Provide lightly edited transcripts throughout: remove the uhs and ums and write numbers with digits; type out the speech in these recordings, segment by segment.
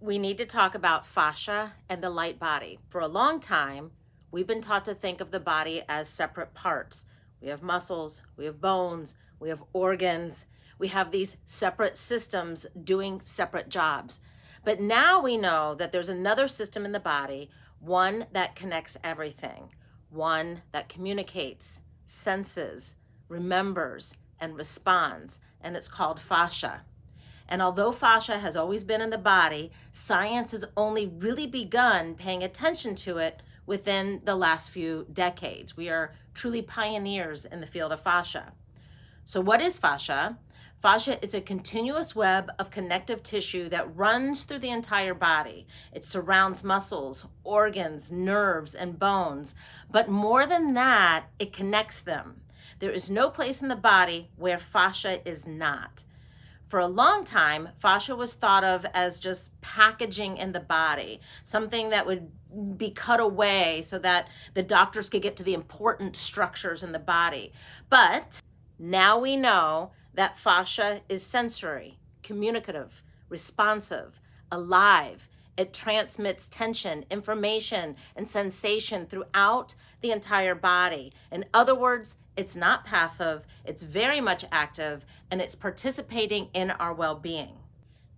we need to talk about fascia and the light body. For a long time, we've been taught to think of the body as separate parts. We have muscles, we have bones, we have organs, we have these separate systems doing separate jobs. But now we know that there's another system in the body, one that connects everything, one that communicates, senses, remembers, and responds, and it's called fascia. And although fascia has always been in the body, science has only really begun paying attention to it within the last few decades. We are truly pioneers in the field of fascia. So what is fascia? Fascia is a continuous web of connective tissue that runs through the entire body. It surrounds muscles, organs, nerves, and bones. But more than that, it connects them. There is no place in the body where fascia is not. For a long time, fascia was thought of as just packaging in the body, something that would be cut away so that the doctors could get to the important structures in the body. But now we know that fascia is sensory, communicative, responsive, alive. It transmits tension, information, and sensation throughout the entire body. In other words, it's not passive, it's very much active, and it's participating in our well-being.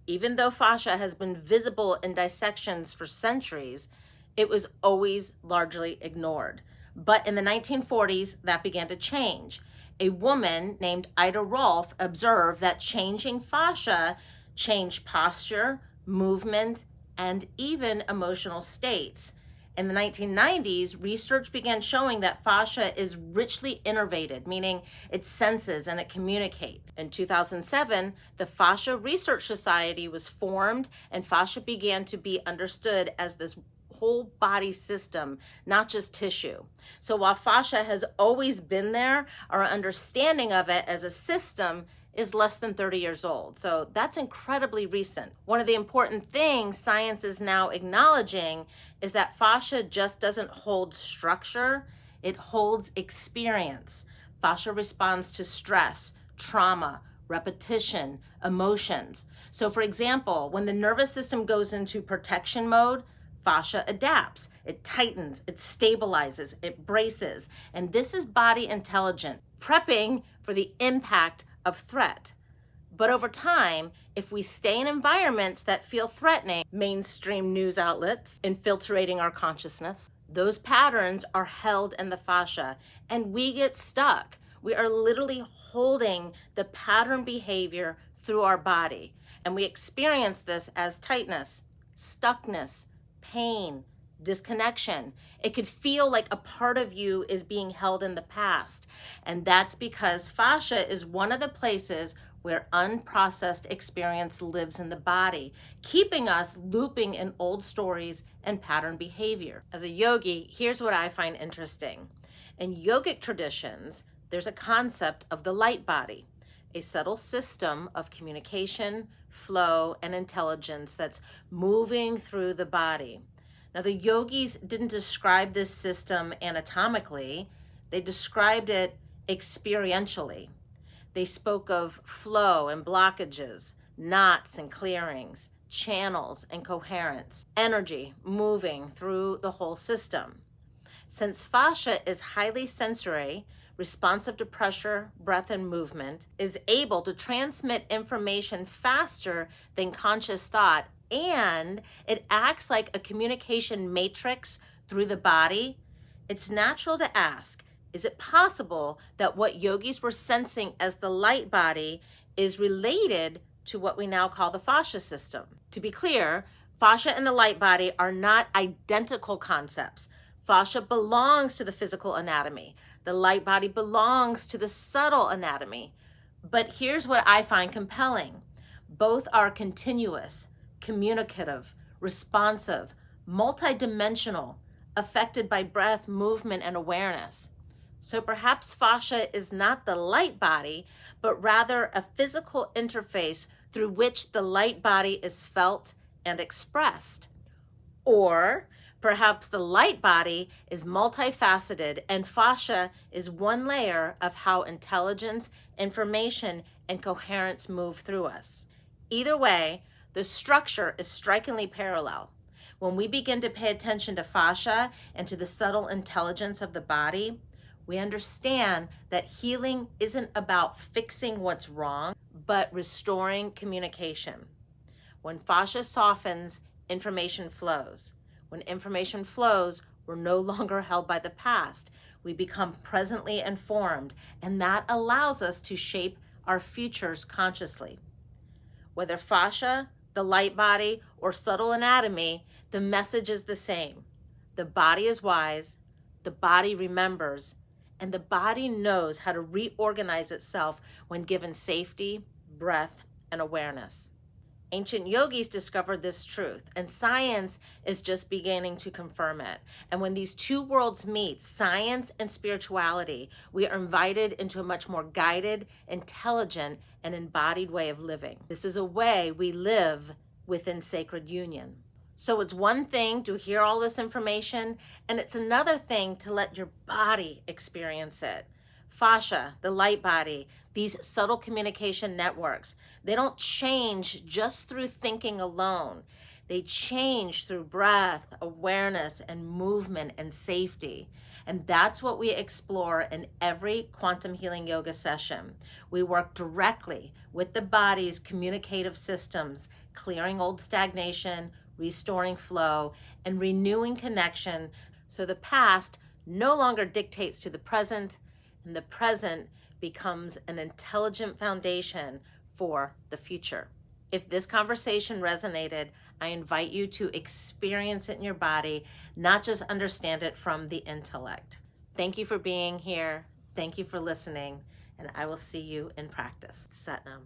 Even though fascia has been visible in dissections for centuries, it was always largely ignored. But in the 1940s, that began to change. A woman named Ida Rolf observed that changing fascia changed posture, movement, and even emotional states. In the 1990s, research began showing that fascia is richly innervated, meaning it senses and it communicates. In 2007, the Fascia Research Society was formed, and fascia began to be understood as this whole body system, not just tissue. So while fascia has always been there, our understanding of it as a system is less than 30 years old. So that's incredibly recent. One of the important things science is now acknowledging is that fascia just doesn't hold structure, it holds experience. Fascia responds to stress, trauma, repetition, emotions. So for example, when the nervous system goes into protection mode, fascia adapts, it tightens, it stabilizes, it braces. And this is body intelligent, prepping for the impact of threat. But over time, if we stay in environments that feel threatening, mainstream news outlets infiltrating our consciousness, those patterns are held in the fascia and we get stuck. We are literally holding the pattern behavior through our body. And we experience this as tightness, stuckness, pain, disconnection. It could feel like a part of you is being held in the past. And that's because fascia is one of the places where unprocessed experience lives in the body, keeping us looping in old stories and pattern behavior. As a yogi, here's what I find interesting. In yogic traditions, there's a concept of the light body, a subtle system of communication, flow, and intelligence that's moving through the body. Now, the yogis didn't describe this system anatomically, they described it experientially. They spoke of flow and blockages, knots and clearings, channels and coherence, energy moving through the whole system. Since fascia is highly sensory, responsive to pressure, breath, and movement, is able to transmit information faster than conscious thought, and it acts like a communication matrix through the body, it's natural to ask, is it possible that what yogis were sensing as the light body is related to what we now call the fascia system? To be clear, fascia and the light body are not identical concepts. Fascia belongs to the physical anatomy. The light body belongs to the subtle anatomy. But here's what I find compelling. Both are continuous, communicative, responsive, multidimensional, affected by breath, movement, and awareness. So perhaps fascia is not the light body, but rather a physical interface through which the light body is felt and expressed. Or perhaps the light body is multifaceted and fascia is one layer of how intelligence, information, and coherence move through us. Either way, The structure is strikingly parallel. When we begin to pay attention to fascia and to the subtle intelligence of the body, we understand that healing isn't about fixing what's wrong, but restoring communication. When fascia softens, information flows. When information flows, we're no longer held by the past. We become presently informed, and that allows us to shape our futures consciously. Whether fascia, the light body, or subtle anatomy, the message is the same. The body is wise, the body remembers, and the body knows how to reorganize itself when given safety, breath, and awareness. Ancient yogis discovered this truth, and science is just beginning to confirm it. And when these two worlds meet, science and spirituality, we are invited into a much more guided, intelligent, and embodied way of living. This is a way we live within sacred union. So it's one thing to hear all this information, and it's another thing to let your body experience it. Fascia, the light body, these subtle communication networks, they don't change just through thinking alone. They change through breath, awareness, and movement and safety. And that's what we explore in every quantum healing yoga session. We work directly with the body's communicative systems, clearing old stagnation, restoring flow, and renewing connection so the past no longer dictates to the present, and the present becomes an intelligent foundation for the future. If this conversation resonated, I invite you to experience it in your body, not just understand it from the intellect. Thank you for being here. Thank you for listening, and I will see you in practice. Satnam.